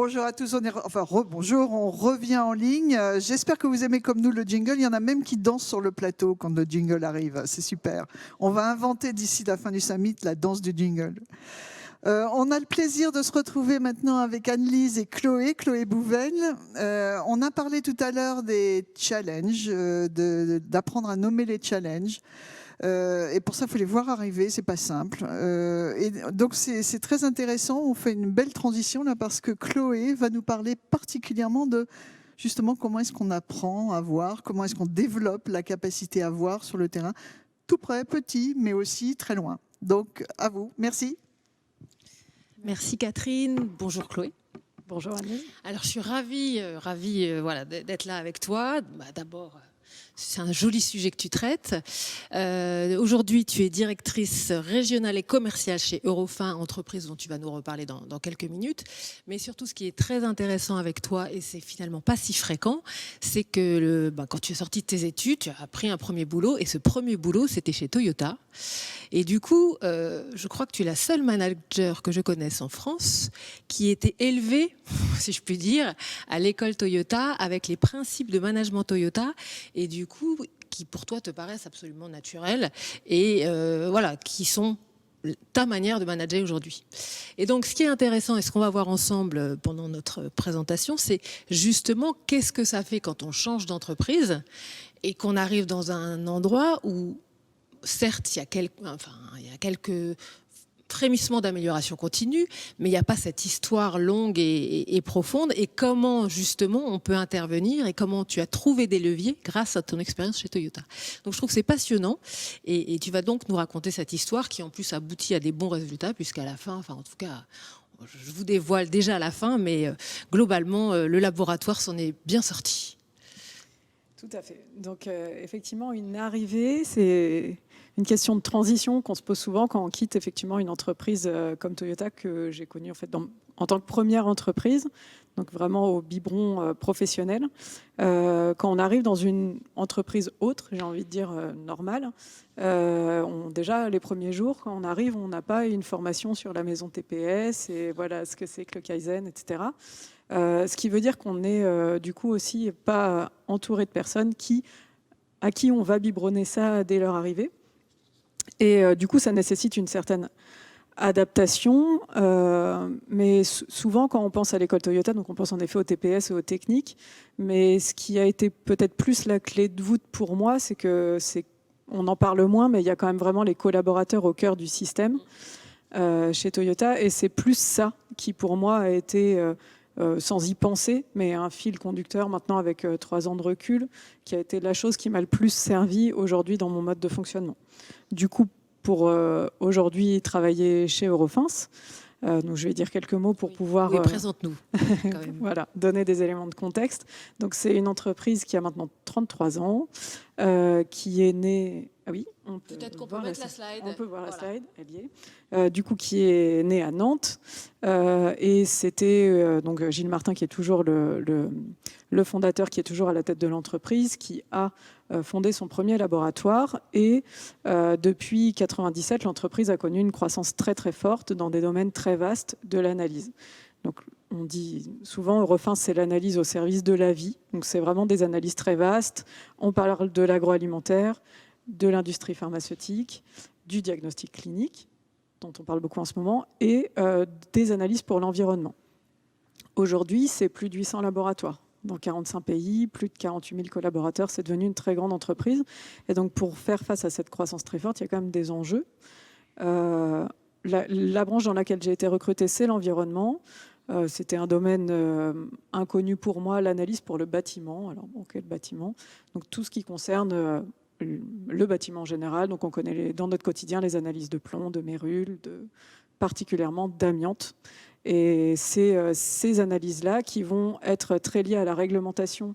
Bonjour à tous, bonjour, on revient en ligne. J'espère que vous aimez comme nous le jingle. Il y en a même qui dansent sur le plateau quand le jingle arrive. C'est super. On va inventer d'ici la fin du summit la danse du jingle. On a le plaisir de se retrouver maintenant avec Anne-Lise et Chloé Bouvel. On a parlé tout à l'heure des challenges, d'apprendre à nommer les challenges. Et pour ça, il faut les voir arriver, c'est pas simple. Et donc c'est très intéressant, on fait une belle transition là parce que Chloé va nous parler particulièrement de justement comment est-ce qu'on apprend à voir, comment est-ce qu'on développe la capacité à voir sur le terrain, tout près, petit, mais aussi très loin. Donc à vous, merci. Merci Catherine, bonjour Chloé. Bonjour Annie. Alors je suis ravie voilà, d'être là avec toi. D'abord, c'est un joli sujet que tu traites. Aujourd'hui, tu es directrice régionale et commerciale chez Eurofin, entreprise dont tu vas nous reparler dans quelques minutes. Mais surtout, ce qui est très intéressant avec toi, et c'est finalement pas si fréquent, c'est que quand tu es sortie de tes études, tu as pris un premier boulot, et ce premier boulot, c'était chez Toyota. Et du coup, je crois que tu es la seule manager que je connaisse en France qui était élevée, si je puis dire, à l'école Toyota avec les principes de management Toyota et du coup, qui pour toi te paraissent absolument naturels et voilà, qui sont ta manière de manager aujourd'hui. Et donc, ce qui est intéressant et ce qu'on va voir ensemble pendant notre présentation, c'est justement qu'est-ce que ça fait quand on change d'entreprise et qu'on arrive dans un endroit où certes, il y a quelques frémissements d'amélioration continue, mais il n'y a pas cette histoire longue et profonde. Et comment, justement, on peut intervenir et comment tu as trouvé des leviers grâce à ton expérience chez Toyota. Donc, je trouve que c'est passionnant. Et tu vas donc nous raconter cette histoire qui, en plus, aboutit à des bons résultats, puisqu'à la fin, en tout cas, je vous dévoile déjà à la fin, mais globalement, le laboratoire s'en est bien sorti. Tout à fait. Donc, effectivement, une arrivée, c'est une question de transition qu'on se pose souvent quand on quitte effectivement une entreprise comme Toyota que j'ai connue en fait en tant que première entreprise, donc vraiment au biberon professionnel. Quand on arrive dans une entreprise autre, j'ai envie de dire normale, déjà les premiers jours, quand on arrive, on n'a pas une formation sur la maison TPS et voilà ce que c'est que le Kaizen, etc. Ce qui veut dire qu'on est du coup aussi pas entouré de personnes à qui on va biberonner ça dès leur arrivée. Et du coup, ça nécessite une certaine adaptation. Mais souvent, quand on pense à l'école Toyota, donc on pense en effet au TPS et aux techniques. Mais ce qui a été peut-être plus la clé de voûte pour moi, c'est on en parle moins, mais il y a quand même vraiment les collaborateurs au cœur du système chez Toyota. Et c'est plus ça qui, pour moi, a été... sans y penser, mais un fil conducteur maintenant avec 3 ans de recul, qui a été la chose qui m'a le plus servi aujourd'hui dans mon mode de fonctionnement. Du coup, pour aujourd'hui travailler chez Eurofins, donc je vais dire quelques mots pour pouvoir... Oui, présente-nous. Voilà, donner des éléments de contexte. Donc c'est une entreprise qui a maintenant 33 ans, qui est née... Ah oui, peut-être qu'on peut mettre la slide. On peut voir la slide, elle y est. Du coup, qui est née à Nantes. Et c'était donc Gilles Martin, qui est toujours le fondateur, qui est toujours à la tête de l'entreprise, qui a fondé son premier laboratoire. Et depuis 1997, l'entreprise a connu une croissance très très forte dans des domaines très vastes de l'analyse. Donc, on dit souvent, Eurofins, c'est l'analyse au service de la vie. Donc, c'est vraiment des analyses très vastes. On parle de l'agroalimentaire, de l'industrie pharmaceutique, du diagnostic clinique, dont on parle beaucoup en ce moment, et des analyses pour l'environnement. Aujourd'hui, c'est plus de 800 laboratoires dans 45 pays, plus de 48 000 collaborateurs. C'est devenu une très grande entreprise. Et donc, pour faire face à cette croissance très forte, il y a quand même des enjeux. La branche dans laquelle j'ai été recrutée, c'est l'environnement. C'était un domaine inconnu pour moi, l'analyse pour le bâtiment. Alors, bon, quel bâtiment? Donc, tout ce qui concerne le bâtiment en général. Donc, on connaît dans notre quotidien les analyses de plomb, de mérules, particulièrement d'amiante. Et c'est ces analyses-là qui vont être très liées à la réglementation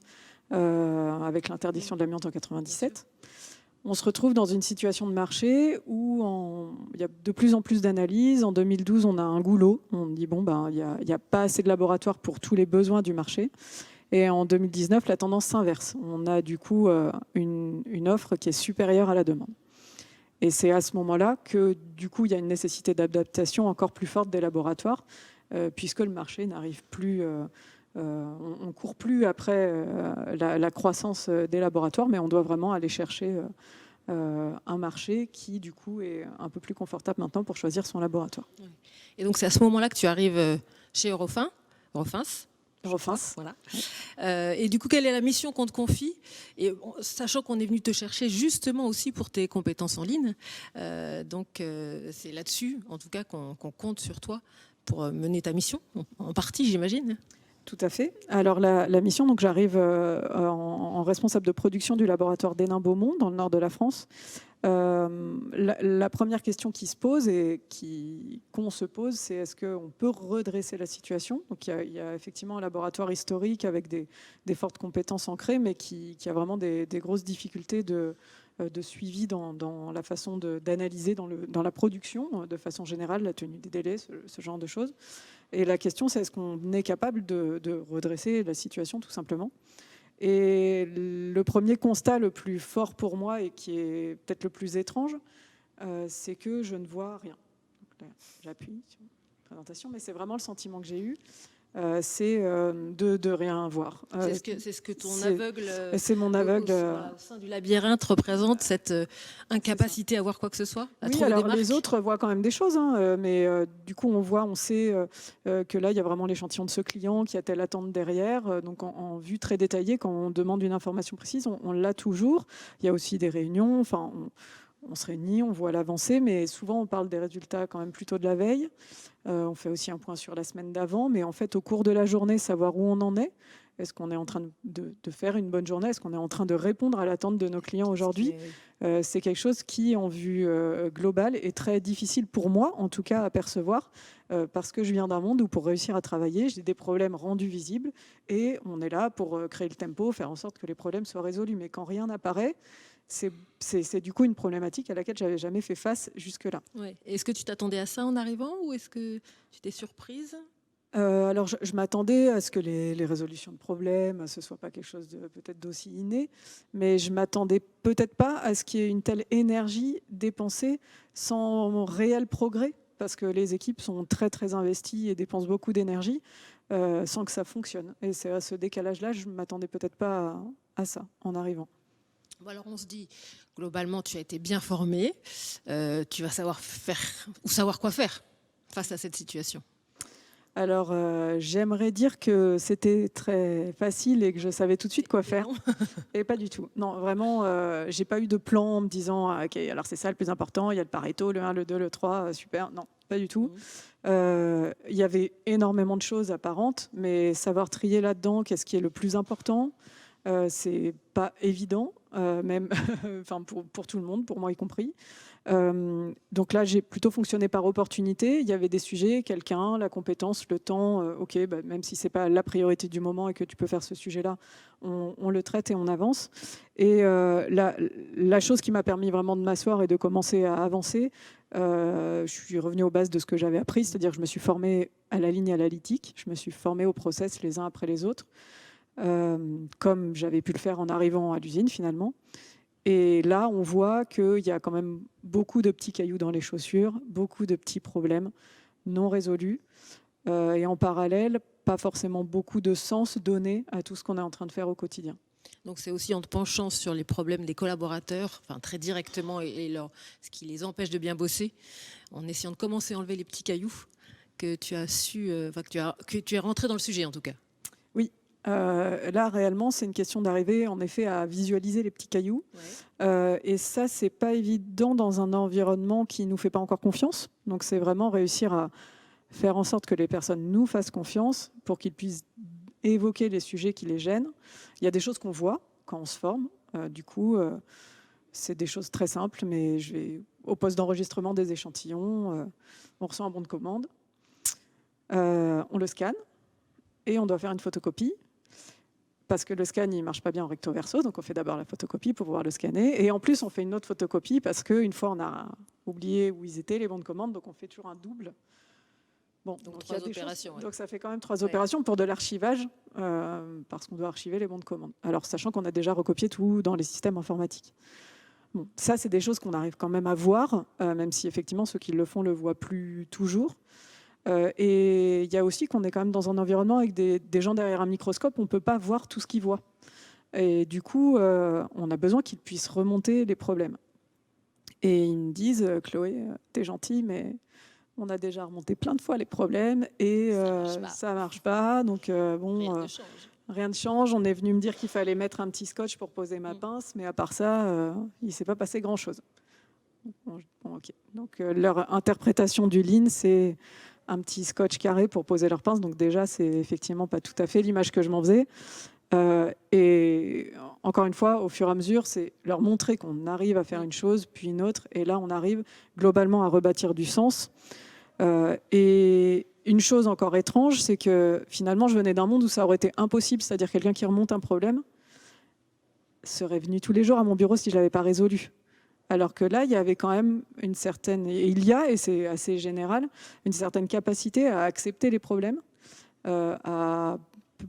avec l'interdiction de l'amiante en 1997. On se retrouve dans une situation de marché où il y a de plus en plus d'analyses. En 2012, on a un goulot. On dit, il n'y a pas assez de laboratoires pour tous les besoins du marché. Et en 2019, la tendance s'inverse. On a du coup une offre qui est supérieure à la demande. Et c'est à ce moment-là que du coup, il y a une nécessité d'adaptation encore plus forte des laboratoires. puisque le marché n'arrive plus, on ne court plus après la croissance des laboratoires, mais on doit vraiment aller chercher un marché qui, du coup, est un peu plus confortable maintenant pour choisir son laboratoire. Et donc, c'est à ce moment-là que tu arrives chez Eurofins. Voilà. Et du coup, quelle est la mission qu'on te confie? Et sachant qu'on est venu te chercher justement aussi pour tes compétences en ligne, donc c'est là-dessus, en tout cas, qu'on compte sur toi pour mener ta mission, en partie, j'imagine. Tout à fait. Alors la mission, donc j'arrive en responsable de production du laboratoire d'Hénin-Beaumont dans le nord de la France. La première question qui se pose et qu'on se pose, c'est est-ce qu'on peut redresser la situation? Donc il y a effectivement un laboratoire historique avec des fortes compétences ancrées, mais qui a vraiment des grosses difficultés de suivi dans la façon d'analyser dans la production, de façon générale, la tenue des délais, ce genre de choses. Et la question, c'est est-ce qu'on est capable de redresser la situation, tout simplement. Et le premier constat le plus fort pour moi, et qui est peut-être le plus étrange, c'est que je ne vois rien. J'appuie sur la présentation, mais c'est vraiment le sentiment que j'ai eu. C'est de rien voir. C'est ce que ton aveugle, c'est mon aveugle au sein du labyrinthe représente, cette incapacité à voir quoi que ce soit. Oui, alors les autres voient quand même des choses, hein, mais du coup on sait que là il y a vraiment l'échantillon de ce client, qu'il y a telle attente derrière. Donc en vue très détaillée, quand on demande une information précise, on l'a toujours. Il y a aussi des réunions. Enfin, on se réunit, on voit l'avancée, mais souvent on parle des résultats quand même plutôt de la veille. On fait aussi un point sur la semaine d'avant, mais en fait au cours de la journée, savoir où on en est. Est-ce qu'on est en train de faire une bonne journée? Est-ce qu'on est en train de répondre à l'attente de nos clients aujourd'hui? C'est quelque chose qui, en vue globale, est très difficile pour moi, en tout cas, à percevoir, parce que je viens d'un monde où, pour réussir à travailler, j'ai des problèmes rendus visibles et on est là pour créer le tempo, faire en sorte que les problèmes soient résolus. Mais quand rien n'apparaît, c'est du coup une problématique à laquelle j'avais jamais fait face jusque-là. Ouais. Est-ce que tu t'attendais à ça en arrivant ou est-ce que tu t'es surprise? Alors, je m'attendais à ce que les résolutions de problèmes, ce soit pas quelque chose de peut-être d'aussi inné, mais je m'attendais peut-être pas à ce qu'il y ait une telle énergie dépensée sans réel progrès, parce que les équipes sont très très investies et dépensent beaucoup d'énergie sans que ça fonctionne. Et c'est à ce décalage-là, je m'attendais peut-être pas à ça en arrivant. Bon, alors on se dit, globalement, tu as été bien formé, tu vas savoir faire ou savoir quoi faire face à cette situation. Alors, j'aimerais dire que c'était très facile et que je savais tout de suite quoi faire. Et pas du tout. Non, vraiment, j'ai pas eu de plan en me disant ah, ok, alors c'est ça le plus important, il y a le Pareto, le 1, le 2, le 3, super. Non, pas du tout. Il y avait énormément de choses apparentes, mais savoir trier là-dedans, qu'est-ce qui est le plus important, c'est pas évident, même enfin pour tout le monde, pour moi y compris. Donc là, j'ai plutôt fonctionné par opportunité. Il y avait des sujets, quelqu'un, la compétence, le temps. Ok, bah, même si c'est pas la priorité du moment et que tu peux faire ce sujet-là, on le traite et on avance. Et la chose qui m'a permis vraiment de m'asseoir et de commencer à avancer, je suis revenue aux bases de ce que j'avais appris, c'est-à-dire que je me suis formée à la ligne analytique, je me suis formée aux process les uns après les autres, comme j'avais pu le faire en arrivant à l'usine finalement. Et là, on voit qu'il y a quand même beaucoup de petits cailloux dans les chaussures, beaucoup de petits problèmes non résolus. Et en parallèle, pas forcément beaucoup de sens donné à tout ce qu'on est en train de faire au quotidien. Donc c'est aussi en te penchant sur les problèmes des collaborateurs, enfin très directement, et ce qui les empêche de bien bosser, en essayant de commencer à enlever les petits cailloux, que tu as su, que tu es rentré dans le sujet en tout cas. Oui. Là, réellement, c'est une question d'arriver, en effet, à visualiser les petits cailloux. Ouais. Et ça, c'est pas évident dans un environnement qui nous fait pas encore confiance. Donc, c'est vraiment réussir à faire en sorte que les personnes nous fassent confiance pour qu'ils puissent évoquer les sujets qui les gênent. Il y a des choses qu'on voit quand on se forme. Du coup, c'est des choses très simples, mais je vais au poste d'enregistrement des échantillons. On reçoit un bon de commande. On le scanne et on doit faire une photocopie. Parce que le scan, il ne marche pas bien en recto verso, donc on fait d'abord la photocopie pour pouvoir le scanner. Et en plus, on fait une autre photocopie parce qu'une fois, on a oublié où ils étaient, les bons de commande, donc on fait toujours un double. Bon, donc 3 opérations. Ouais. Donc ça fait quand même 3 opérations pour de l'archivage, parce qu'on doit archiver les bons de commande. Alors, sachant qu'on a déjà recopié tout dans les systèmes informatiques. Bon, ça, c'est des choses qu'on arrive quand même à voir, même si effectivement, ceux qui le font le voient plus toujours. Et il y a aussi qu'on est quand même dans un environnement avec des gens derrière un microscope, on ne peut pas voir tout ce qu'ils voient. Et du coup, on a besoin qu'ils puissent remonter les problèmes. Et ils me disent, Chloé, t'es gentille, mais on a déjà remonté plein de fois les problèmes et ça marche pas. Donc rien ne change. On est venu me dire qu'il fallait mettre un petit scotch pour poser ma pince, mais à part ça, il ne s'est pas passé grand-chose. Bon, okay. Donc leur interprétation du lean, c'est un petit scotch carré pour poser leur pince. Donc déjà, c'est effectivement pas tout à fait l'image que je m'en faisais. Et encore une fois, au fur et à mesure, c'est leur montrer qu'on arrive à faire une chose, puis une autre. Et là, on arrive globalement à rebâtir du sens. Et une chose encore étrange, c'est que finalement, je venais d'un monde où ça aurait été impossible. C'est-à-dire quelqu'un qui remonte un problème serait venu tous les jours à mon bureau si je ne l'avais pas résolu. Alors que là, il y avait quand même une certaine, et il y a, et c'est assez général, une certaine capacité à accepter les problèmes.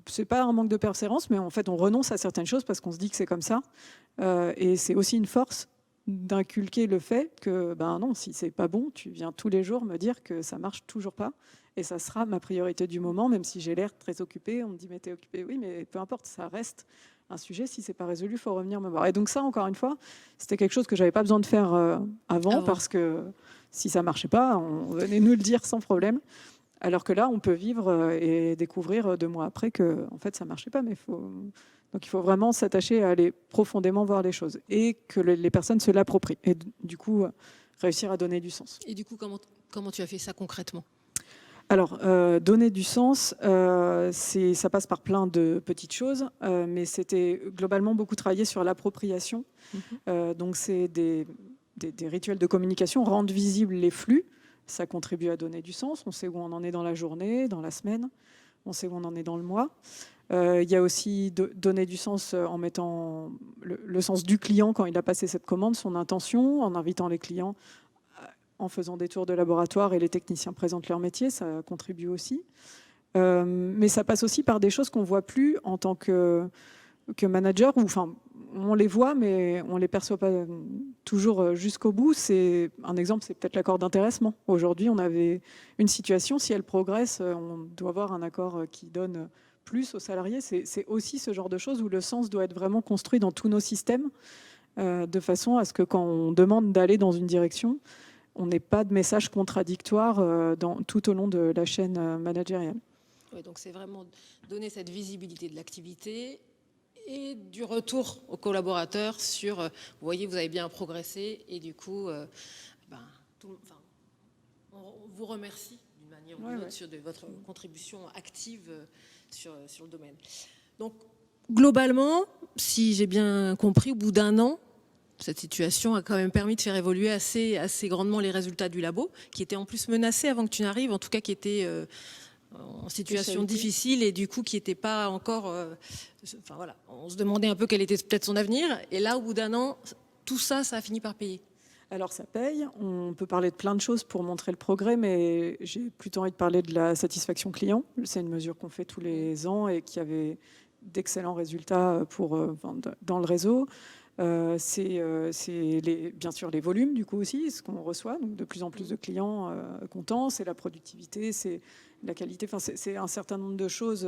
C'est pas un manque de persévérance, mais en fait, on renonce à certaines choses parce qu'on se dit que c'est comme ça. Et c'est aussi une force d'inculquer le fait que, ben non, si c'est pas bon, tu viens tous les jours me dire que ça marche toujours pas. Et ça sera ma priorité du moment, même si j'ai l'air très occupée. On me dit, mais t'es occupée. Oui, mais peu importe, ça reste un sujet. Si c'est pas résolu, il faut revenir me voir. Et donc ça, encore une fois, c'était quelque chose que j'avais pas besoin de faire avant, parce que si ça marchait pas, on venait nous le dire sans problème. Alors que là, on peut vivre et découvrir 2 mois après que en fait, ça marchait pas. Mais donc il faut vraiment s'attacher à aller profondément voir les choses et que les personnes se l'approprient. Et du coup, réussir à donner du sens. Et du coup, comment tu as fait ça concrètement ? Alors, donner du sens, ça passe par plein de petites choses, mais c'était globalement beaucoup travaillé sur l'appropriation. Donc, c'est des rituels de communication, rendre visibles les flux. Ça contribue à donner du sens. On sait où on en est dans la journée, dans la semaine. On sait où on en est dans le mois. Il y a aussi donner du sens en mettant le sens du client quand il a passé cette commande, son intention, en invitant les clients, en faisant des tours de laboratoire et les techniciens présentent leur métier, ça contribue aussi. Mais ça passe aussi par des choses qu'on ne voit plus en tant que manager, ou enfin, on les voit, mais on ne les perçoit pas toujours jusqu'au bout. Un exemple, c'est peut-être l'accord d'intéressement. Aujourd'hui, on avait une situation, si elle progresse, on doit avoir un accord qui donne plus aux salariés. C'est aussi ce genre de choses où le sens doit être vraiment construit dans tous nos systèmes, de façon à ce que quand on demande d'aller dans une direction, on n'ait pas de message contradictoire tout au long de la chaîne managériale. Oui, donc c'est vraiment donner cette visibilité de l'activité et du retour aux collaborateurs sur, vous voyez, vous avez bien progressé et du coup, on vous remercie d'une manière ou d'une autre sur votre contribution active sur le domaine. Donc, globalement, si j'ai bien compris, au bout d'1 an, cette situation a quand même permis de faire évoluer assez grandement les résultats du labo, qui étaient en plus menacés avant que tu n'arrives, en tout cas qui étaient en situation difficile et du coup qui n'étaient pas encore... enfin voilà, on se demandait un peu quel était peut-être son avenir. Et là, au bout d'1 an, tout ça, ça a fini par payer. Alors ça paye, on peut parler de plein de choses pour montrer le progrès, mais j'ai plutôt envie de parler de la satisfaction client. C'est une mesure qu'on fait tous les ans et qui avait d'excellents résultats dans le réseau. C'est bien sûr les volumes du coup aussi, ce qu'on reçoit, donc de plus en plus de clients contents, c'est la productivité, c'est la qualité, enfin, c'est un certain nombre de choses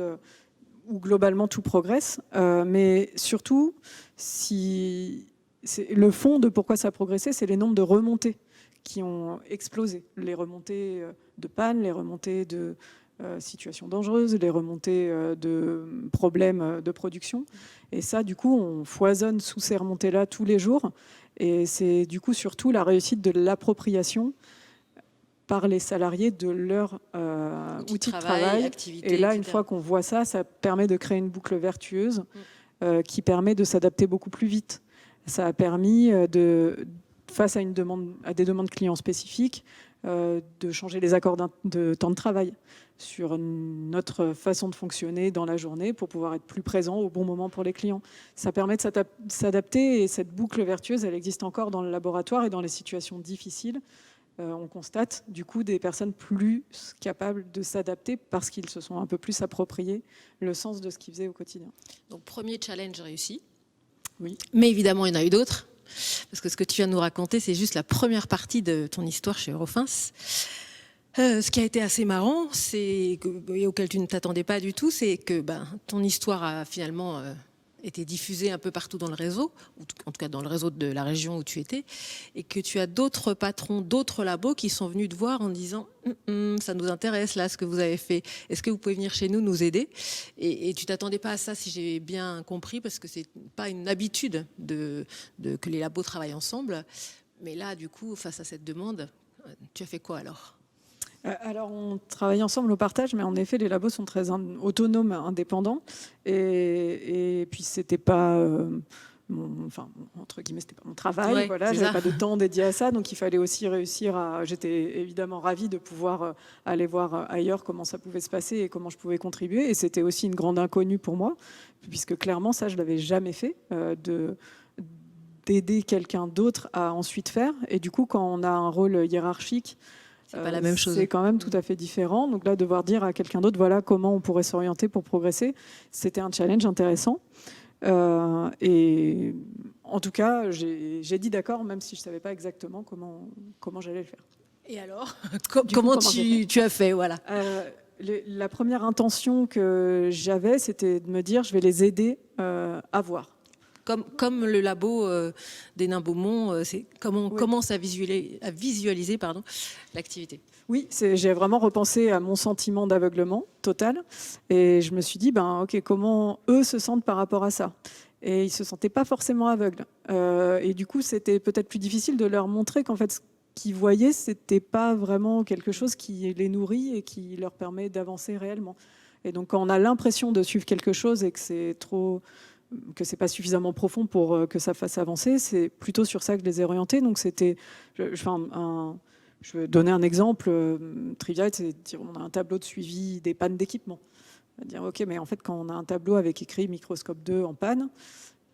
où globalement tout progresse, mais surtout le fond de pourquoi ça a progressé, c'est les nombres de remontées qui ont explosé, les remontées de panne, les remontées de situations dangereuses, les remontées de problèmes de production. Et ça, du coup, on foisonne sous ces remontées-là tous les jours. Et c'est du coup surtout la réussite de l'appropriation par les salariés de leur outil de travail. Activité, et là, etc. une fois qu'on voit ça, ça permet de créer une boucle vertueuse qui permet de s'adapter beaucoup plus vite. Ça a permis, face à des demandes clients spécifiques, de changer les accords de temps de travail sur notre façon de fonctionner dans la journée pour pouvoir être plus présent au bon moment pour les clients. Ça permet de s'adapter et cette boucle vertueuse, elle existe encore dans le laboratoire et dans les situations difficiles. On constate du coup des personnes plus capables de s'adapter parce qu'ils se sont un peu plus appropriés le sens de ce qu'ils faisaient au quotidien. Donc premier challenge réussi. Oui. Mais évidemment, il y en a eu d'autres. Parce que ce que tu viens de nous raconter, c'est juste la première partie de ton histoire chez Eurofins. Ce qui a été assez marrant, et auquel tu ne t'attendais pas du tout, c'est que ton histoire a finalement été diffusée un peu partout dans le réseau, ou en tout cas dans le réseau de la région où tu étais, et que tu as d'autres patrons, d'autres labos qui sont venus te voir en disant ça nous intéresse là ce que vous avez fait, est-ce que vous pouvez venir chez nous nous aider, et tu t'attendais pas à ça, si j'ai bien compris, parce que c'est pas une habitude que les labos travaillent ensemble. Mais là, du coup, face à cette demande, tu as fait quoi alors ? Alors, on travaille ensemble au partage, mais en effet, les labos sont très autonomes, indépendants. Et puis, c'était pas, entre guillemets, c'était pas mon travail. Ouais, voilà, j'avais pas de temps dédié à ça, donc il fallait aussi réussir à. J'étais évidemment ravie de pouvoir aller voir ailleurs comment ça pouvait se passer et comment je pouvais contribuer. Et c'était aussi une grande inconnue pour moi, puisque clairement, ça, je l'avais jamais fait, d'aider quelqu'un d'autre à ensuite faire. Et du coup, quand on a un rôle hiérarchique, c'est pas la même chose. C'est quand même tout à fait différent. Donc là, devoir dire à quelqu'un d'autre, voilà comment on pourrait s'orienter pour progresser, c'était un challenge intéressant. Et en tout cas, j'ai dit d'accord, même si je ne savais pas exactement comment j'allais le faire. Et alors, comment tu as fait, voilà. La première intention que j'avais, c'était de me dire, je vais les aider à voir. Comme le labo des Nains Beaumont, c'est comment on commence à visualiser l'activité. Oui, j'ai vraiment repensé à mon sentiment d'aveuglement total. Et je me suis dit, ok, comment eux se sentent par rapport à ça ? Et ils ne se sentaient pas forcément aveugles. Et du coup, c'était peut-être plus difficile de leur montrer qu'en fait, ce qu'ils voyaient, ce n'était pas vraiment quelque chose qui les nourrit et qui leur permet d'avancer réellement. Et donc, quand on a l'impression de suivre quelque chose et que c'est pas suffisamment profond pour que ça fasse avancer, c'est plutôt sur ça que je les ai orientés. Donc je vais donner un exemple trivial, c'est dire on a un tableau de suivi des pannes d'équipement. Dire ok, mais en fait quand on a un tableau avec écrit microscope 2 en panne,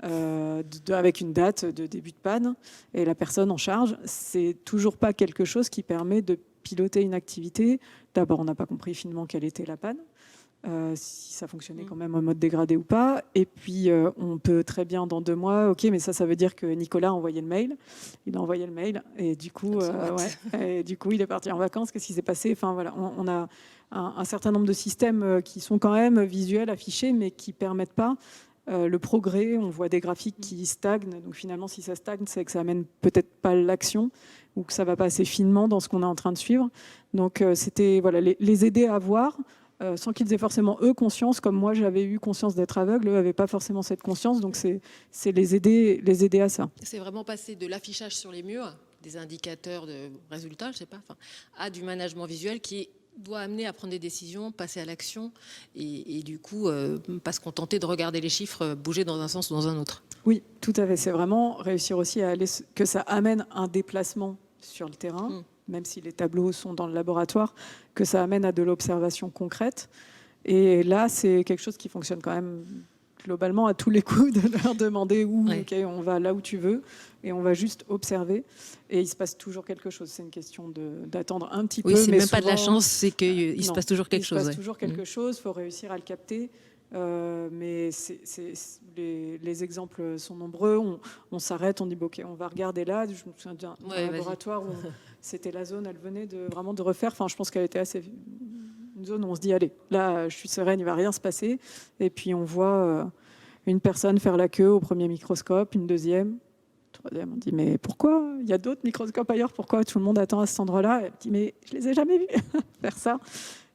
avec une date de début de panne et la personne en charge, c'est toujours pas quelque chose qui permet de piloter une activité. D'abord, on n'a pas compris finement quelle était la panne. Si ça fonctionnait quand même en mode dégradé ou pas. Et puis, on peut très bien, dans 2 mois, ok, mais ça veut dire que Nicolas a envoyé le mail. Il a envoyé le mail et du coup, il est parti en vacances. Qu'est-ce qui s'est passé ? Enfin, voilà, on a un certain nombre de systèmes qui sont quand même visuels, affichés, mais qui ne permettent pas le progrès. On voit des graphiques qui stagnent. Donc, finalement, si ça stagne, c'est que ça amène peut-être pas l'action ou que ça ne va pas assez finement dans ce qu'on est en train de suivre. Donc, c'était les aider à voir, sans qu'ils aient forcément, eux, conscience, comme moi, j'avais eu conscience d'être aveugle, eux n'avaient pas forcément cette conscience, donc c'est les aider à ça. C'est vraiment passer de l'affichage sur les murs, des indicateurs de résultats, je sais pas, à du management visuel qui doit amener à prendre des décisions, passer à l'action, et du coup, pas se contenter de regarder les chiffres bouger dans un sens ou dans un autre. Oui, tout à fait. C'est vraiment réussir aussi à aller, que ça amène un déplacement sur le terrain, même si les tableaux sont dans le laboratoire, que ça amène à de l'observation concrète. Et là, c'est quelque chose qui fonctionne quand même globalement à tous les coups, de leur demander où, okay, on va là où tu veux, et on va juste observer. Et il se passe toujours quelque chose. C'est une question d'attendre un petit peu. Oui, c'est mais même souvent, pas de la chance, c'est qu'il se passe toujours quelque chose. Il se passe toujours quelque chose, il faut réussir à le capter. Mais les exemples sont nombreux. On s'arrête, on dit bon, ok, on va regarder là. Je me souviens d'un laboratoire où c'était la zone, elle venait vraiment de refaire. Enfin, je pense qu'elle était assez une zone où on se dit allez, là, je suis sereine, il va rien se passer. Et puis on voit une personne faire la queue au premier microscope, une deuxième, troisième. On dit mais pourquoi ? Il y a d'autres microscopes ailleurs. Pourquoi tout le monde attend à cet endroit-là ? Elle dit mais je les ai jamais vus faire ça.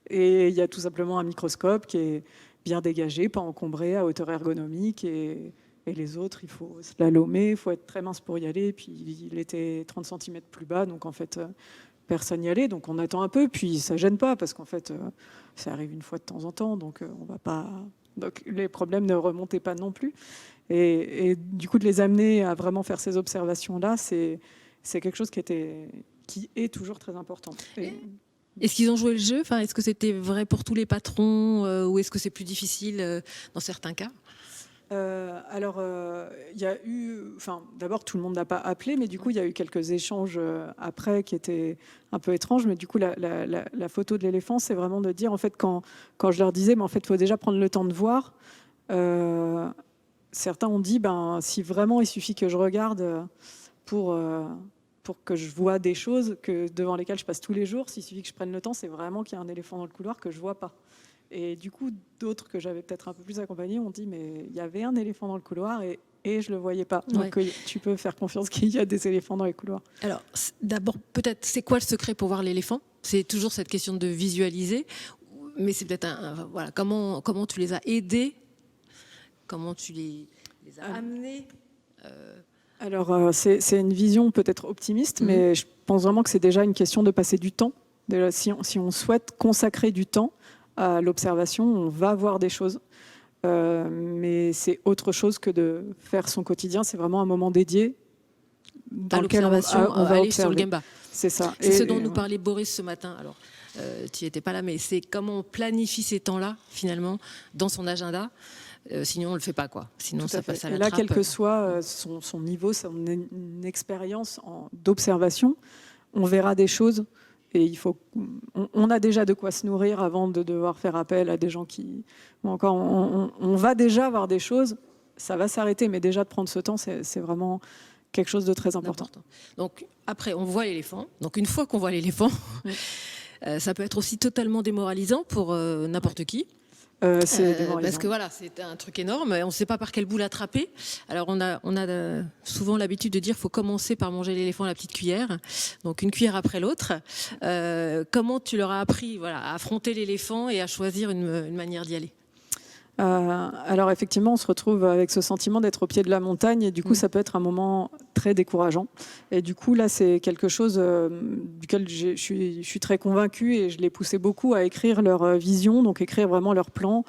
Et il y a tout simplement un microscope qui est bien dégagé, pas encombré, à hauteur ergonomique, et les autres, il faut slalomer, il faut être très mince pour y aller, et puis il était 30 cm plus bas, donc en fait, personne n'y allait, donc on attend un peu, puis ça gêne pas, parce qu'en fait, ça arrive une fois de temps en temps, donc on va pas... Donc les problèmes ne remontaient pas non plus, et du coup, de les amener à vraiment faire ces observations-là, c'est quelque chose qui est toujours très important. Est-ce qu'ils ont joué le jeu ? Enfin, est-ce que c'était vrai pour tous les patrons ou est-ce que c'est plus difficile dans certains cas ? Alors, il y a eu... Enfin, d'abord, tout le monde n'a pas appelé, mais du coup, il y a eu quelques échanges après qui étaient un peu étranges. Mais du coup, la photo de l'éléphant, c'est vraiment de dire, en fait, quand je leur disais, mais en fait, il faut déjà prendre le temps de voir, certains ont dit, si vraiment il suffit que je regarde pour pour que je vois des choses devant lesquelles je passe tous les jours. S'il suffit que je prenne le temps, c'est vraiment qu'il y a un éléphant dans le couloir que je ne vois pas. Et du coup, d'autres que j'avais peut-être un peu plus accompagnés ont dit, mais il y avait un éléphant dans le couloir et je ne le voyais pas. Donc tu peux faire confiance qu'il y a des éléphants dans les couloirs. Alors, d'abord, peut-être, c'est quoi le secret pour voir l'éléphant? C'est toujours cette question de visualiser, mais c'est peut-être voilà, comment tu les as aidés? Comment tu les as amenés Alors, c'est une vision peut-être optimiste, mais je pense vraiment que c'est déjà une question de passer du temps. Déjà, si on souhaite consacrer du temps à l'observation, on va voir des choses. Mais c'est autre chose que de faire son quotidien. C'est vraiment un moment dédié dans lequel on va aller observer. sur le Gemba. C'est ça. C'est ce dont nous parlait Boris ce matin. Alors, tu n'y étais pas là, mais c'est comment on planifie ces temps-là, finalement, dans son agenda. Sinon, on ne le fait pas, quoi. Sinon, ça passe à la trappe. Et là, quel que soit son niveau, son expérience d'observation, on verra des choses. Et on a déjà de quoi se nourrir avant de devoir faire appel à des gens qui... Encore, on va déjà voir des choses, ça va s'arrêter, mais déjà de prendre ce temps, c'est vraiment quelque chose de très important. Donc après, on voit l'éléphant. Donc une fois qu'on voit l'éléphant, ça peut être aussi totalement démoralisant pour n'importe qui. Parce que voilà, c'est un truc énorme, on ne sait pas par quel bout l'attraper. Alors on a souvent l'habitude de dire qu'il faut commencer par manger l'éléphant à la petite cuillère, donc une cuillère après l'autre. Comment tu leur as appris à affronter l'éléphant et à choisir une manière d'y aller? Alors effectivement, on se retrouve avec ce sentiment d'être au pied de la montagne et du coup, ça peut être un moment très décourageant. Et du coup, là, c'est quelque chose duquel je suis très convaincue et je les poussais beaucoup à écrire leur vision, donc écrire vraiment leur plan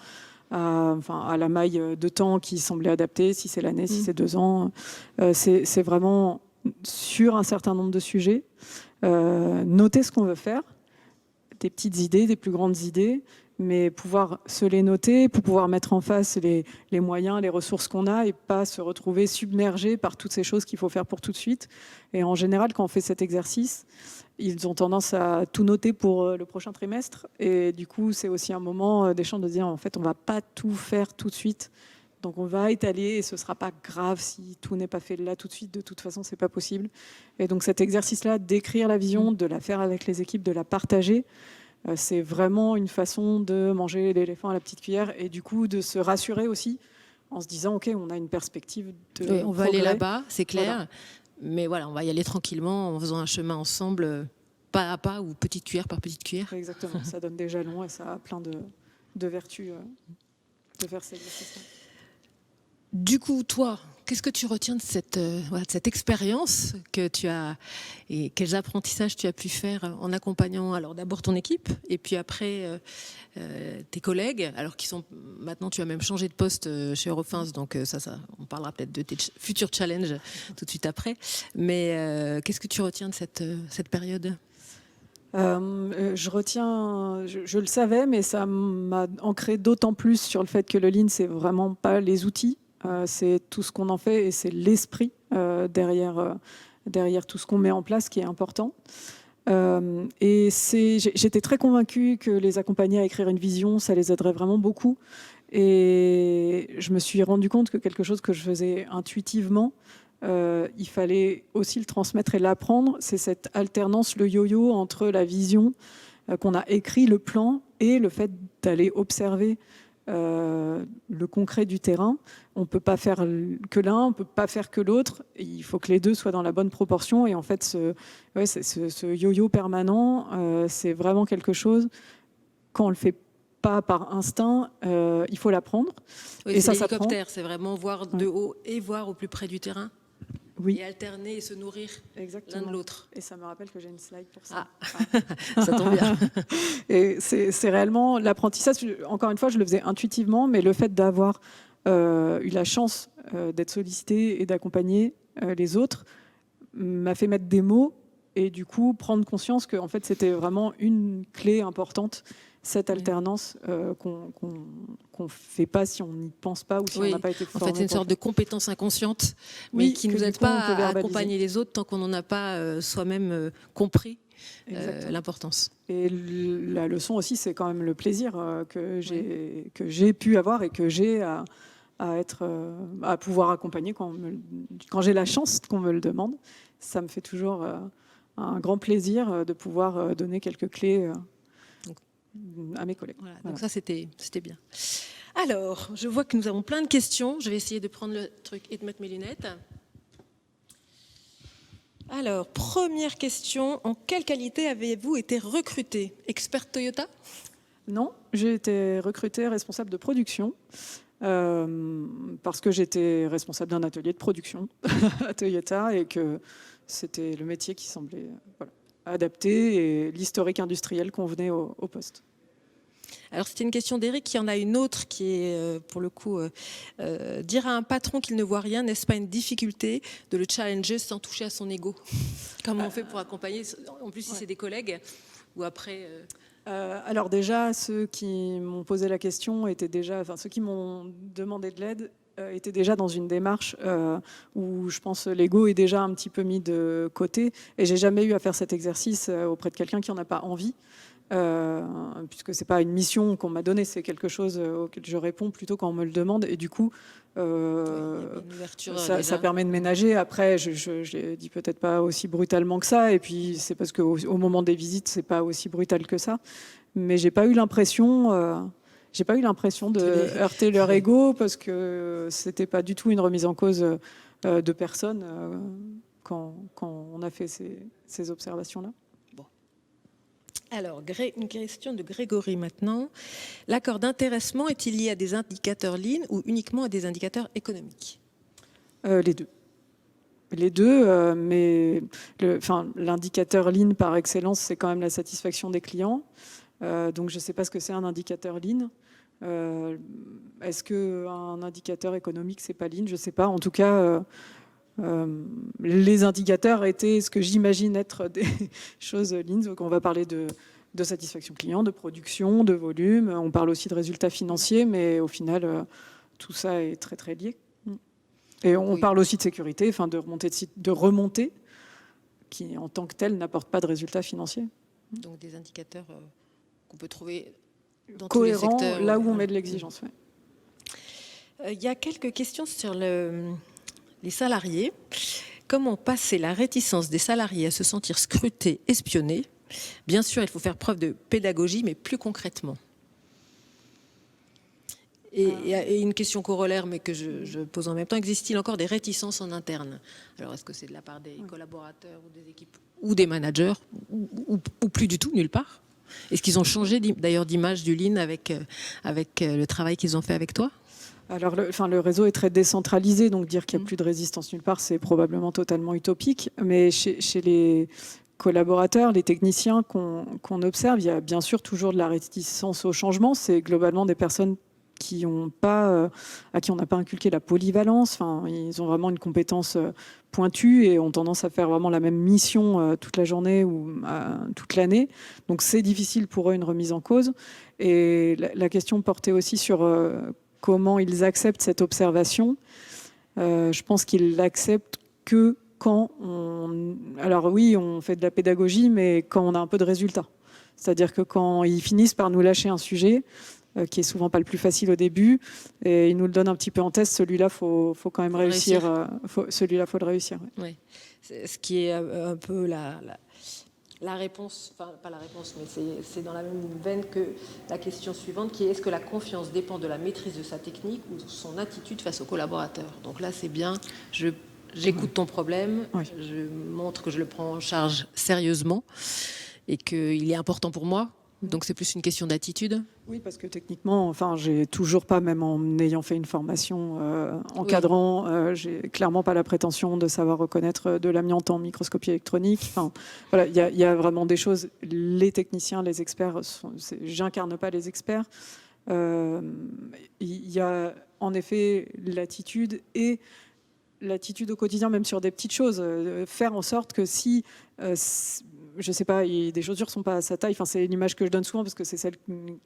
à la maille de temps qui semblait adaptée, si c'est l'année, si c'est 2 ans. C'est vraiment sur un certain nombre de sujets. Noter ce qu'on veut faire, des petites idées, des plus grandes idées, mais pouvoir se les noter, pour pouvoir mettre en face les moyens, les ressources qu'on a et pas se retrouver submergé par toutes ces choses qu'il faut faire pour tout de suite. Et en général, quand on fait cet exercice, ils ont tendance à tout noter pour le prochain trimestre. Et du coup, c'est aussi un moment d'échange de dire, en fait, on ne va pas tout faire tout de suite. Donc on va étaler et ce ne sera pas grave si tout n'est pas fait là tout de suite. De toute façon, ce n'est pas possible. Et donc cet exercice-là, d'écrire la vision, de la faire avec les équipes, de la partager, c'est vraiment une façon de manger l'éléphant à la petite cuillère et du coup de se rassurer aussi en se disant ok, on a une perspective de on va aller là-bas, c'est clair, mais voilà, on va y aller tranquillement en faisant un chemin ensemble, pas à pas ou petite cuillère par petite cuillère. Exactement, ça donne des jalons et ça a plein de vertus de faire cet exercice-là. Du coup, toi, qu'est-ce que tu retiens de cette expérience que tu as et quels apprentissages tu as pu faire en accompagnant alors d'abord ton équipe et puis après tes collègues, alors qui sont maintenant tu as même changé de poste chez Eurofins, donc ça on parlera peut-être de tes futurs challenges tout de suite après. Mais qu'est-ce que tu retiens de cette période? Je retiens, je le savais, mais ça m'a ancré d'autant plus sur le fait que le Lean, c'est vraiment pas les outils. C'est tout ce qu'on en fait et c'est l'esprit derrière tout ce qu'on met en place qui est important. Et j'étais très convaincue que les accompagner à écrire une vision, ça les aiderait vraiment beaucoup. Et je me suis rendu compte que quelque chose que je faisais intuitivement, il fallait aussi le transmettre et l'apprendre. C'est cette alternance, le yo-yo entre la vision qu'on a écrit, le plan, et le fait d'aller observer le concret du terrain. On ne peut pas faire que l'un, on ne peut pas faire que l'autre. Il faut que les deux soient dans la bonne proportion. Et en fait, ce yo-yo permanent, c'est vraiment quelque chose, quand on ne le fait pas par instinct, il faut l'apprendre. Oui, et ça s'apprend. C'est vraiment voir de haut et voir au plus près du terrain. Oui. Et alterner et se nourrir l'un de l'autre. Et ça me rappelle que j'ai une slide pour ça. Ça tombe bien. Et c'est réellement l'apprentissage. Encore une fois, je le faisais intuitivement, mais le fait d'avoir eu la chance d'être sollicité et d'accompagner les autres m'a fait mettre des mots et du coup prendre conscience que en fait, c'était vraiment une clé importante, cette alternance qu'on ne fait pas si on n'y pense pas ou si on n'a pas été formé. En fait, c'est une sorte de compétence inconsciente, mais qui ne nous aide pas à accompagner les autres tant qu'on n'en a pas soi-même compris l'importance. Et la leçon aussi, c'est quand même le plaisir que j'ai pu avoir et que j'ai à pouvoir accompagner quand j'ai la chance qu'on me le demande. ça me fait toujours un grand plaisir de pouvoir donner quelques clés à mes collègues. Voilà, donc ça, c'était bien. Alors, je vois que nous avons plein de questions. Je vais essayer de prendre le truc et de mettre mes lunettes. Alors, première question. En quelle qualité avez-vous été recruté? Expert Toyota? Non, j'ai été recrutée responsable de production parce que j'étais responsable d'un atelier de production à Toyota et que c'était le métier qui semblait adapté et l'historique industriel convenait au poste. Alors, c'était une question d'Éric. Il y en a une autre qui est, pour le coup, dire à un patron qu'il ne voit rien, n'est-ce pas une difficulté de le challenger sans toucher à son ego? Comment on fait pour accompagner? En plus, si c'est des collègues ou après... Alors déjà, ceux qui m'ont posé la question étaient déjà, enfin ceux qui m'ont demandé de l'aide étaient déjà dans une démarche où je pense l'ego est déjà un petit peu mis de côté. Et j'ai jamais eu à faire cet exercice auprès de quelqu'un qui en a pas envie. Puisque c'est pas une mission qu'on m'a donnée, c'est quelque chose auquel je réponds plutôt quand on me le demande, et du coup ça permet de ménager. Après, je l'ai dit peut-être pas aussi brutalement que ça, et puis c'est parce qu'au moment des visites c'est pas aussi brutal que ça, mais j'ai pas eu l'impression de heurter leur ego, parce que c'était pas du tout une remise en cause de personne quand on a fait ces observations-là. Alors, une question de Grégory maintenant. L'accord d'intéressement est-il lié à des indicateurs lean ou uniquement à des indicateurs économiques? Les deux. Les deux, mais l'indicateur lean par excellence, c'est quand même la satisfaction des clients. Donc, je ne sais pas ce que c'est un indicateur lean. Est-ce qu'un indicateur économique, c'est pas lean? Je ne sais pas. En tout cas... les indicateurs étaient ce que j'imagine être des choses lean. Donc on va parler de satisfaction client, de production, de volume. On parle aussi de résultats financiers, mais au final, tout ça est très très lié. Et on parle aussi de sécurité, enfin de remontée, qui en tant que telle n'apporte pas de résultats financiers. Donc des indicateurs qu'on peut trouver dans cohérents, tous les secteurs. Là où on met de l'exigence. Il y a quelques questions sur les salariés. Comment passer la réticence des salariés à se sentir scrutés, espionnés? Bien sûr, il faut faire preuve de pédagogie, mais plus concrètement. Et une question corollaire, mais que je pose en même temps, existe-t-il encore des réticences en interne? Alors, est-ce que c'est de la part des collaborateurs ou des équipes ou des managers ou plus du tout, nulle part? Est-ce qu'ils ont changé d'ailleurs d'image du Lean avec le travail qu'ils ont fait avec toi? Alors, le réseau est très décentralisé, donc dire qu'il n'y a plus de résistance nulle part, c'est probablement totalement utopique. Mais chez les collaborateurs, les techniciens qu'on observe, il y a bien sûr toujours de la réticence au changement. C'est globalement des personnes à qui on n'a pas inculqué la polyvalence. Enfin, ils ont vraiment une compétence pointue et ont tendance à faire vraiment la même mission toute la journée ou toute l'année. Donc, c'est difficile pour eux une remise en cause. Et la question portait aussi sur... comment ils acceptent cette observation. Je pense qu'ils l'acceptent que quand alors oui, on fait de la pédagogie, mais quand on a un peu de résultats. C'est-à-dire que quand ils finissent par nous lâcher un sujet, qui est souvent pas le plus facile au début, et ils nous le donnent un petit peu en test, celui-là, faut quand même réussir. Celui-là, faut le réussir. Oui. Ce qui est un peu la réponse, enfin pas la réponse, mais c'est dans la même veine que la question suivante, qui est: est-ce que la confiance dépend de la maîtrise de sa technique ou de son attitude face aux collaborateurs? Donc là, c'est bien, j'écoute ton problème, je montre que je le prends en charge sérieusement et qu'il est important pour moi. Donc c'est plus une question d'attitude. Oui, parce que techniquement, enfin, j'ai toujours pas, même en ayant fait une formation encadrant, j'ai clairement pas la prétention de savoir reconnaître de l'amiante en microscopie électronique. Enfin, voilà, il y a vraiment des choses. Les techniciens, les experts, j'incarne pas les experts. Il y a en effet l'attitude et l'attitude au quotidien, même sur des petites choses. Faire en sorte que si je sais pas, des chaussures sont pas à sa taille. Enfin, c'est l'image que je donne souvent parce que c'est celle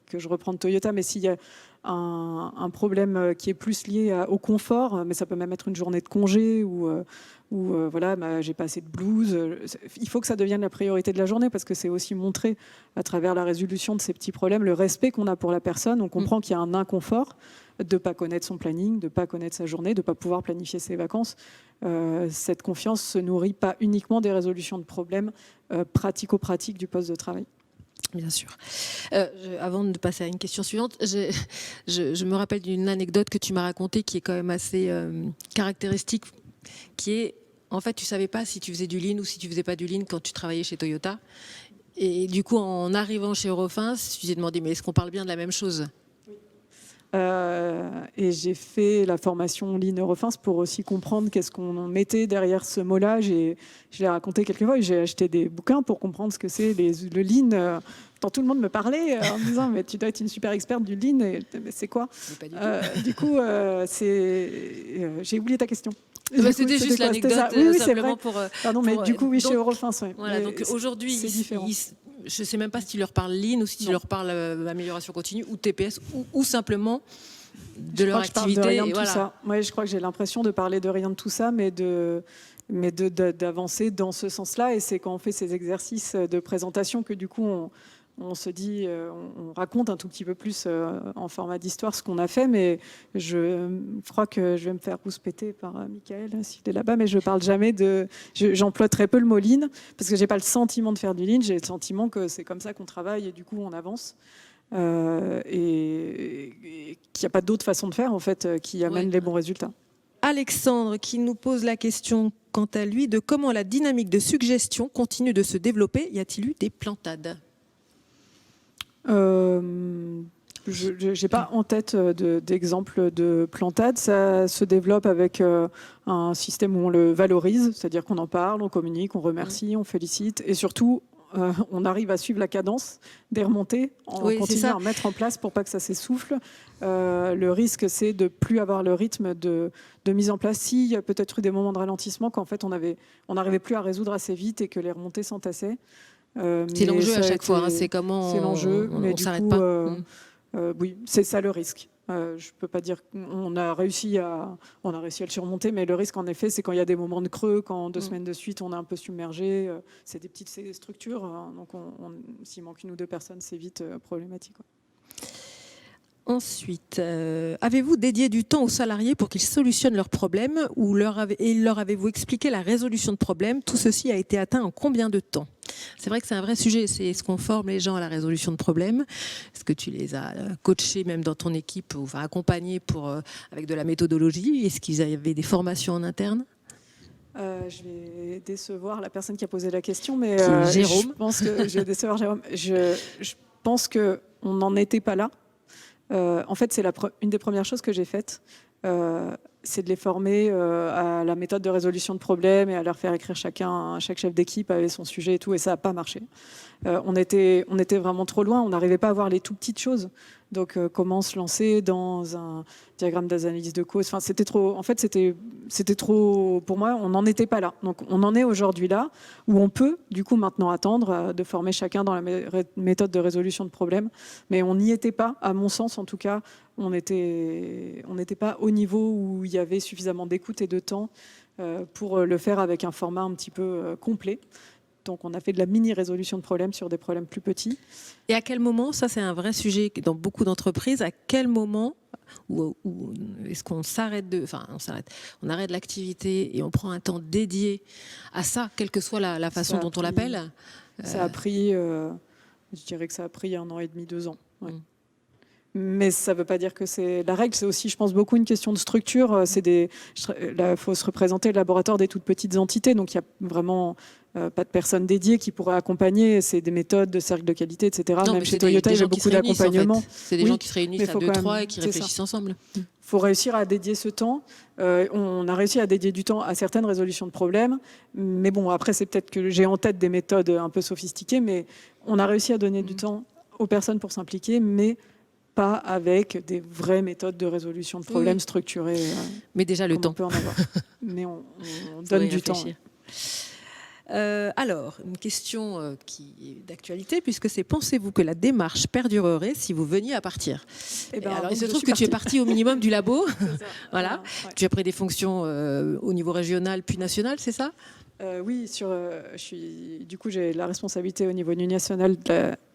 que je reprends de Toyota. Mais s'il y a un problème qui est plus lié au confort, mais ça peut même être une journée de congé ou voilà, j'ai pas assez de blouse. Il faut que ça devienne la priorité de la journée parce que c'est aussi montrer à travers la résolution de ces petits problèmes le respect qu'on a pour la personne. On comprend qu'il y a un inconfort. de ne pas connaître son planning, de ne pas connaître sa journée, de ne pas pouvoir planifier ses vacances. Cette confiance se nourrit pas uniquement des résolutions de problèmes pratico-pratiques du poste de travail. Bien sûr. Avant de passer à une question suivante, je me rappelle d'une anecdote que tu m'as racontée qui est quand même assez caractéristique, qui est, en fait, tu ne savais pas si tu faisais du lean ou si tu ne faisais pas du lean quand tu travaillais chez Toyota. Et du coup, en arrivant chez Eurofins, tu t'es demandé, mais est-ce qu'on parle bien de la même chose ? Et j'ai fait la formation Lean Eurofins pour aussi comprendre qu'est-ce qu'on mettait derrière ce mot-là. Je l'ai raconté quelques fois. J'ai acheté des bouquins pour comprendre ce que c'est le Lean. Tant tout le monde me parlait en me disant mais tu dois être une super experte du Lean. Mais c'est quoi ? Du coup, j'ai oublié ta question. C'était juste l'anecdote. Oui, c'est vrai. Pour, pardon, mais du coup, oui, chez Eurofins. Oui. Voilà, donc aujourd'hui, c'est différent. Je ne sais même pas si tu leur parles Lean ou si tu leur parles amélioration continue ou TPS ou simplement de leur activité. De rien de tout ça. Ouais, je crois que j'ai l'impression de parler de rien de tout ça, mais d'avancer dans ce sens-là. Et c'est quand on fait ces exercices de présentation que du coup, on se dit, on raconte un tout petit peu plus en format d'histoire ce qu'on a fait, mais je crois que je vais me faire rouspéter par Michael s'il est là-bas, mais je parle jamais j'emploie très peu le mot lean parce que j'ai pas le sentiment de faire du lean, j'ai le sentiment que c'est comme ça qu'on travaille et du coup on avance et qu'il n'y a pas d'autre façon de faire en fait qui amène les bons résultats. Alexandre qui nous pose la question quant à lui de comment la dynamique de suggestion continue de se développer. Y a-t-il eu des plantades ? Je n'ai pas en tête d'exemple de plantade. Ça se développe avec un système où on le valorise, c'est-à-dire qu'on en parle, on communique, on remercie, on félicite et surtout on arrive à suivre la cadence des remontées, on continue à mettre en place pour pas que ça s'essouffle. Le risque, c'est de plus avoir le rythme de mise en place. S'il y a peut-être eu des moments de ralentissement qu'en fait on n'arrivait plus à résoudre assez vite et que les remontées s'entassaient. C'est l'enjeu à chaque fois, c'est comment c'est l'enjeu, mais on du s'arrête coup, pas. Oui, c'est ça le risque. Je peux pas dire qu'on a réussi à le surmonter, mais le risque en effet, c'est quand il y a des moments de creux, quand 2 semaines de suite on est un peu submergé. C'est des petites structures, donc s'il manque 1 ou 2 personnes, c'est vite problématique. Ensuite, avez-vous dédié du temps aux salariés pour qu'ils solutionnent leurs problèmes ou leur avez-vous expliqué la résolution de problèmes ? Tout ceci a été atteint en combien de temps ? C'est vrai que c'est un vrai sujet. C'est est-ce qu'on forme les gens à la résolution de problèmes ? Est-ce que tu les as coachés même dans ton équipe, ou enfin accompagnés avec de la méthodologie ? Est-ce qu'ils avaient des formations en interne ? Je vais décevoir la personne qui a posé la question, mais Jérôme. Je pense que je vais décevoir Jérôme. Je pense qu'on n'en était pas là. En fait, c'est une des premières choses que j'ai faites, c'est de les former à la méthode de résolution de problèmes et à leur faire écrire chaque chef d'équipe avait son sujet et tout, et ça n'a pas marché. On était vraiment trop loin, on n'arrivait pas à voir les tout petites choses. Donc, comment se lancer dans un diagramme d'analyse de cause. Enfin, c'était trop. En fait, c'était trop. Pour moi, on n'en était pas là. Donc, on en est aujourd'hui là, où on peut, du coup, maintenant attendre de former chacun dans la méthode de résolution de problèmes. Mais on n'y était pas, à mon sens, en tout cas. On n'était pas au niveau où il y avait suffisamment d'écoute et de temps pour le faire avec un format un petit peu complet. Donc, on a fait de la mini-résolution de problèmes sur des problèmes plus petits. Et à quel moment, ça c'est un vrai sujet dans beaucoup d'entreprises, à quel moment où est-ce qu'on on arrête l'activité et on prend un temps dédié à ça, quelle que soit la façon dont on l'appelle ? Ça a pris, je dirais que ça a pris 1 an et demi, 2 ans. Ouais. Mais ça ne veut pas dire que c'est la règle. C'est aussi, je pense, beaucoup une question de structure. Il faut se représenter le laboratoire des toutes petites entités. Donc, il n'y a vraiment pas de personnes dédiées qui pourraient accompagner. C'est des méthodes de cercle de qualité, etc. Non, même chez Toyota, il y a beaucoup d'accompagnement. En fait. C'est des gens qui se réunissent à 2-3 et qui réfléchissent ensemble. Il faut réussir à dédier ce temps. On a réussi à dédier du temps à certaines résolutions de problèmes. Mais bon, après, c'est peut-être que j'ai en tête des méthodes un peu sophistiquées. Mais on a réussi à donner du temps aux personnes pour s'impliquer. Mais pas avec des vraies méthodes de résolution de problèmes structurées. Mais déjà le temps. On peut en avoir. Mais on donne du temps. Alors, une question qui est d'actualité, puisque c'est pensez-vous que la démarche perdurerait si vous veniez à partir ? Alors, il se trouve que tu es parti au minimum du labo. Voilà. Ouais. Tu as pris des fonctions au niveau régional puis national, c'est ça ? Oui, du coup, j'ai la responsabilité au niveau national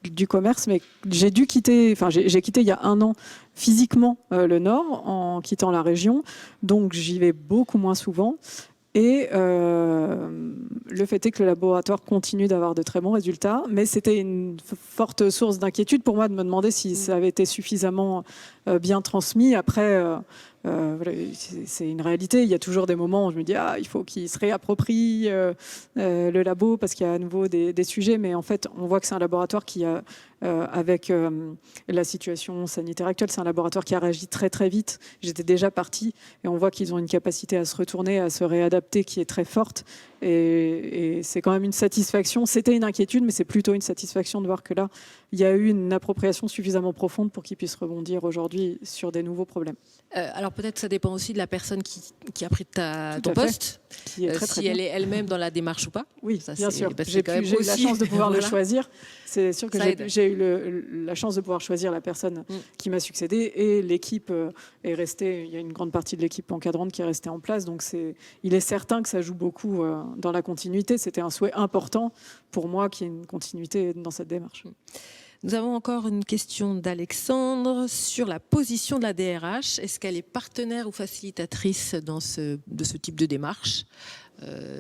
du commerce, mais j'ai quitté il y a 1 an physiquement le Nord en quittant la région, donc j'y vais beaucoup moins souvent. Et le fait est que le laboratoire continue d'avoir de très bons résultats, mais c'était une forte source d'inquiétude pour moi de me demander si ça avait été suffisamment bien transmis. Après, voilà, c'est une réalité. Il y a toujours des moments où je me dis il faut qu'ils se réapproprient le labo parce qu'il y a à nouveau des sujets, mais en fait, on voit que c'est un laboratoire qui a avec la situation sanitaire actuelle, c'est un laboratoire qui a réagi très très vite. J'étais déjà partie et on voit qu'ils ont une capacité à se retourner, à se réadapter qui est très forte. Et c'est quand même une satisfaction. C'était une inquiétude, mais c'est plutôt une satisfaction de voir que là, il y a eu une appropriation suffisamment profonde pour qu'ils puissent rebondir aujourd'hui sur des nouveaux problèmes. Alors peut-être que ça dépend aussi de la personne qui a pris ton poste, qui est très, très si elle est elle-même dans la démarche ou pas. Oui, ça, bien sûr. J'ai eu la chance de pouvoir le choisir. C'est sûr que j'ai eu la chance de pouvoir choisir la personne qui m'a succédé et l'équipe est restée. Il y a une grande partie de l'équipe encadrante qui est restée en place. Donc il est certain que ça joue beaucoup dans la continuité. C'était un souhait important pour moi qu'il y ait une continuité dans cette démarche. Nous avons encore une question d'Alexandre sur la position de la DRH. Est-ce qu'elle est partenaire ou facilitatrice de ce type de démarche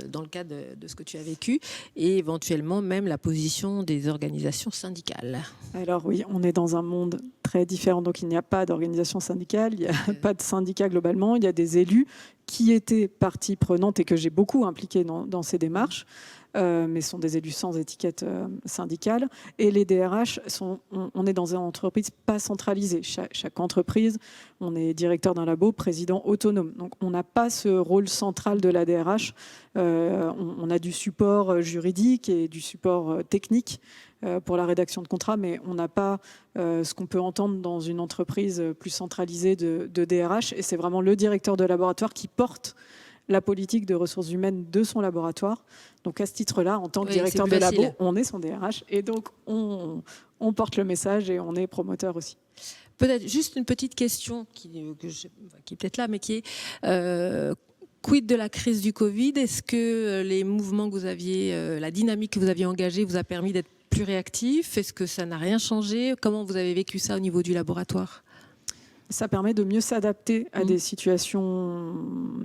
dans le cadre de ce que tu as vécu, et éventuellement même la position des organisations syndicales? Alors oui, on est dans un monde très différent, donc il n'y a pas d'organisation syndicale, il n'y a pas de syndicat globalement, il y a des élus qui étaient partie prenante et que j'ai beaucoup impliqué dans ces démarches. Mais sont des élus sans étiquette syndicale. Et les DRH, on est dans une entreprise pas centralisée. Chaque entreprise, on est directeur d'un labo, président autonome. Donc on n'a pas ce rôle central de la DRH. On a du support juridique et du support technique pour la rédaction de contrats, mais on n'a pas ce qu'on peut entendre dans une entreprise plus centralisée de DRH. Et c'est vraiment le directeur de laboratoire qui porte la politique de ressources humaines de son laboratoire. Donc à ce titre-là, en tant que directeur de labo, on est son DRH et donc on porte le message et on est promoteur aussi. Peut-être juste une petite question qui est peut-être là, mais qui est quid de la crise du Covid? Est-ce que les mouvements que vous aviez, la dynamique que vous aviez engagée vous a permis d'être plus réactif? Est-ce que ça n'a rien changé? Comment vous avez vécu ça au niveau du laboratoire? Ça permet de mieux s'adapter à des situations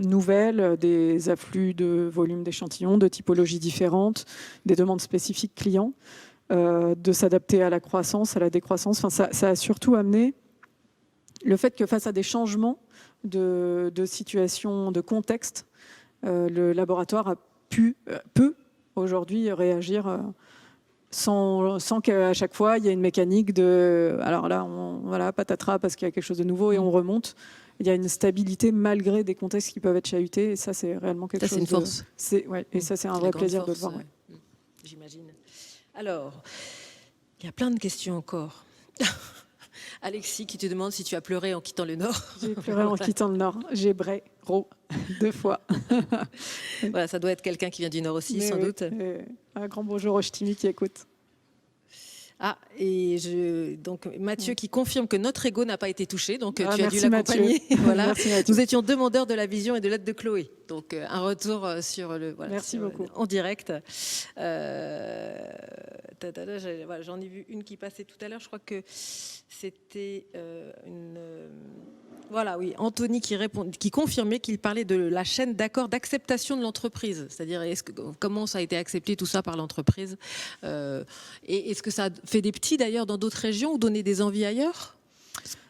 nouvelles, des afflux de volume d'échantillons, de typologies différentes, des demandes spécifiques clients, de s'adapter à la croissance, à la décroissance. Enfin, ça a surtout amené le fait que face à des changements de situation, de contexte, le laboratoire peut aujourd'hui réagir sans qu'à chaque fois il y ait une mécanique de alors là voilà patatras parce qu'il y a quelque chose de nouveau et on remonte. Il y a une stabilité malgré des contextes qui peuvent être chahutés et ça c'est réellement quelque chose. C'est une force. Et ça c'est un vrai plaisir de le voir. J'imagine. Alors il y a plein de questions encore. Alexis qui te demande si tu as pleuré en quittant le Nord. J'ai pleuré en quittant le Nord. J'ai bré, 2 fois. Voilà, ça doit être quelqu'un qui vient du Nord aussi, sans doute. Un grand bonjour aux Ch'timi qui écoutent. Donc Mathieu qui confirme que notre ego n'a pas été touché, donc tu as dû Mathieu. l'accompagner. Voilà. Merci, Mathieu. Nous étions demandeurs de la vision et de l'aide de Chloé, donc un retour sur le. Voilà, merci beaucoup. En direct. J'en ai vu une qui passait tout à l'heure. Je crois que c'était Anthony qui confirmait qu'il parlait de la chaîne d'accord d'acceptation de l'entreprise. C'est-à-dire, comment ça a été accepté tout ça par l'entreprise et est-ce que ça fait des petits d'ailleurs dans d'autres régions ou donner des envies ailleurs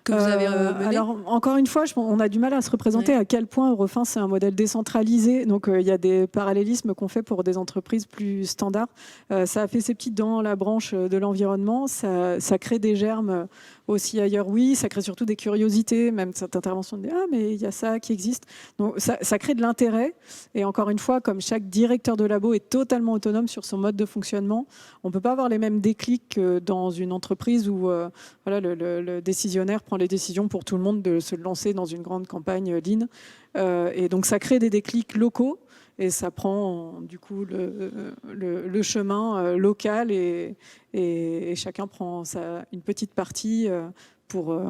que vous avez mené? Alors, encore une fois, on a du mal à se représenter à quel point Eurofins, c'est un modèle décentralisé. Donc, il y a des parallélismes qu'on fait pour des entreprises plus standards. Ça a fait ses petits dans la branche de l'environnement. Ça crée des germes aussi ailleurs, oui. Ça crée surtout des curiosités, même cette intervention de mais il y a ça qui existe. Donc, ça crée de l'intérêt. Et encore une fois, comme chaque directeur de labo est totalement autonome sur son mode de fonctionnement, on ne peut pas avoir les mêmes déclics que dans une entreprise où le décisionnaire prend les décisions pour tout le monde de se lancer dans une grande campagne Lean. Et donc, ça crée des déclics locaux. Et ça prend du coup le chemin local et chacun prend une petite partie pour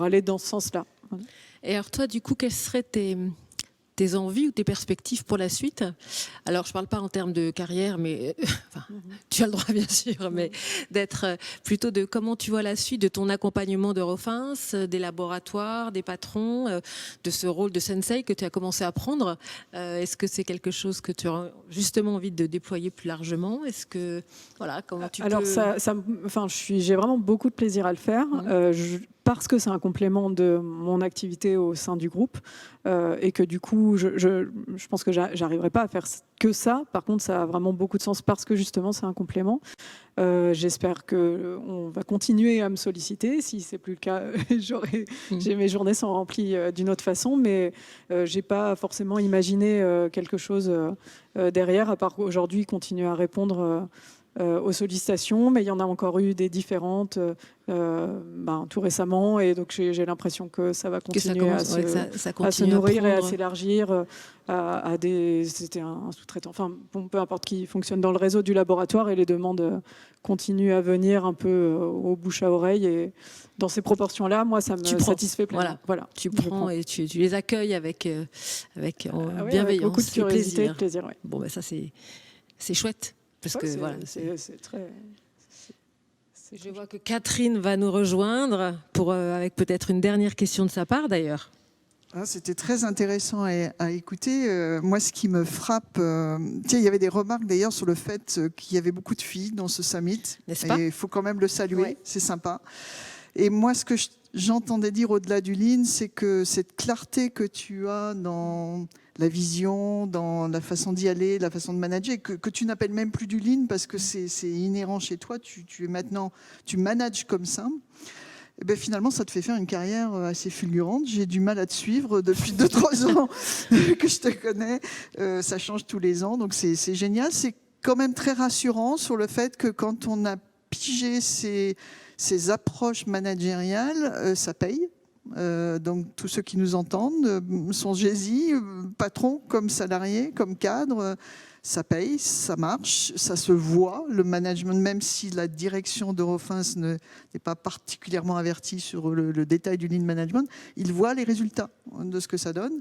aller dans ce sens-là. Et alors toi, du coup, quels seraient tes tes envies ou tes perspectives pour la suite. Alors, je ne parle pas en termes de carrière, mais tu as le droit, bien sûr, mais d'être plutôt de comment tu vois la suite de ton accompagnement d'Eurofins, des laboratoires, des patrons, de ce rôle de sensei que tu as commencé à prendre. Est-ce que c'est quelque chose que tu as justement envie de déployer plus largement? Est-ce que, voilà, comment tu Alors, peux... j'ai vraiment beaucoup de plaisir à le faire. Parce que c'est un complément de mon activité au sein du groupe et que du coup, je pense que j'arriverai pas à faire que ça. Par contre, ça a vraiment beaucoup de sens parce que justement, c'est un complément. J'espère qu'on va continuer à me solliciter. Si c'est plus le cas, mes journées sont remplies d'une autre façon, mais j'ai pas forcément imaginé quelque chose derrière, à part aujourd'hui continuer à répondre aux sollicitations, mais il y en a encore eu des différentes tout récemment, et donc j'ai l'impression que ça va continuer à se nourrir et à s'élargir à des... C'était un sous-traitant, enfin peu importe, qui fonctionne dans le réseau du laboratoire, et les demandes continuent à venir un peu au bouche à oreille, et dans ces proportions-là, moi, ça me satisfait pleinement. Voilà. Tu prends et tu les accueilles avec bienveillance, avec beaucoup de curiosité et de plaisir. Ouais. Bon, ça c'est chouette. Parce que voilà, c'est très... Je vois que Catherine va nous rejoindre avec peut-être une dernière question de sa part d'ailleurs. C'était très intéressant à écouter. Moi, ce qui me frappe, il y avait des remarques d'ailleurs sur le fait qu'il y avait beaucoup de filles dans ce summit. N'est-ce pas ? Il faut quand même le saluer, ouais. C'est sympa. Et moi, ce que j'entendais dire au-delà du lean, c'est que cette clarté que tu as dans la vision, dans la façon d'y aller, la façon de manager, que tu n'appelles même plus du lean parce que c'est inhérent chez toi, tu manages comme ça. Et bien finalement, ça te fait faire une carrière assez fulgurante. J'ai du mal à te suivre depuis 2-3 ans que je te connais. Ça change tous les ans, donc c'est génial. C'est quand même très rassurant sur le fait que quand on a pigé ces approches managériales, ça paye. Donc tous ceux qui nous entendent, songez-y, patron comme salarié, comme cadre, ça paye, ça marche, ça se voit. Le management, même si la direction d'Eurofins n'est pas particulièrement avertie sur le détail du lean management, ils voient les résultats de ce que ça donne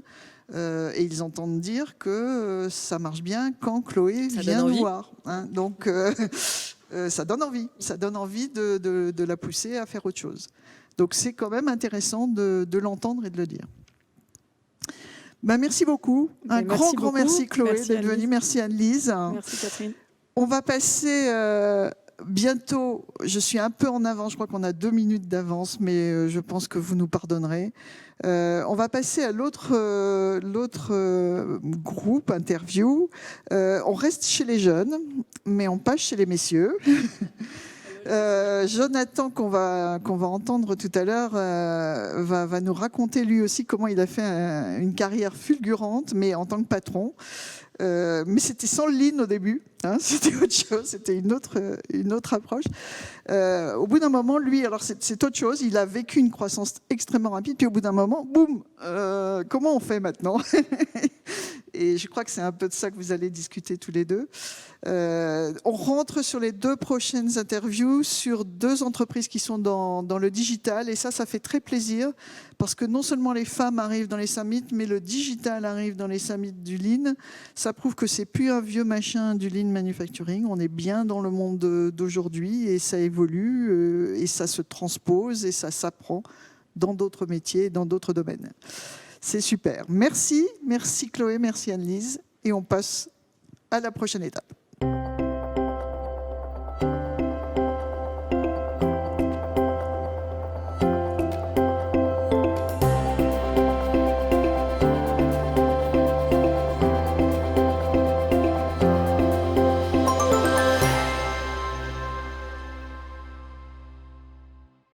et ils entendent dire que ça marche bien quand Chloé vient nous voir. Hein. Donc ça donne envie de la pousser à faire autre chose. Donc c'est quand même intéressant de l'entendre et de le dire. Merci beaucoup. Un grand merci Chloé d'être venue. Merci Anne-Lise. Merci Catherine. On va passer bientôt, je suis un peu en avance, je crois qu'on a 2 minutes d'avance, mais je pense que vous nous pardonnerez. On va passer à l'autre groupe interview. On reste chez les jeunes, mais on passe chez les messieurs. Jonathan, qu'on va entendre tout à l'heure, va nous raconter lui aussi comment il a fait une carrière fulgurante, mais en tant que patron. Mais c'était sans le lean au début, hein, c'était autre chose, c'était une autre approche. Au bout d'un moment, lui, alors c'est autre chose, il a vécu une croissance extrêmement rapide, puis au bout d'un moment, boum, comment on fait maintenant? Et je crois que c'est un peu de ça que vous allez discuter tous les deux. On rentre sur les 2 prochaines interviews sur 2 entreprises qui sont dans le digital, et ça fait très plaisir, parce que non seulement les femmes arrivent dans les summits, mais le digital arrive dans les summits du Lean. Ça prouve que c'est plus un vieux machin du Lean Manufacturing, on est bien dans le monde d'aujourd'hui, et ça évolue, et ça se transpose, et ça s'apprend dans d'autres métiers, dans d'autres domaines. C'est super. Merci Chloé, merci Anne-Lise, et on passe à la prochaine étape.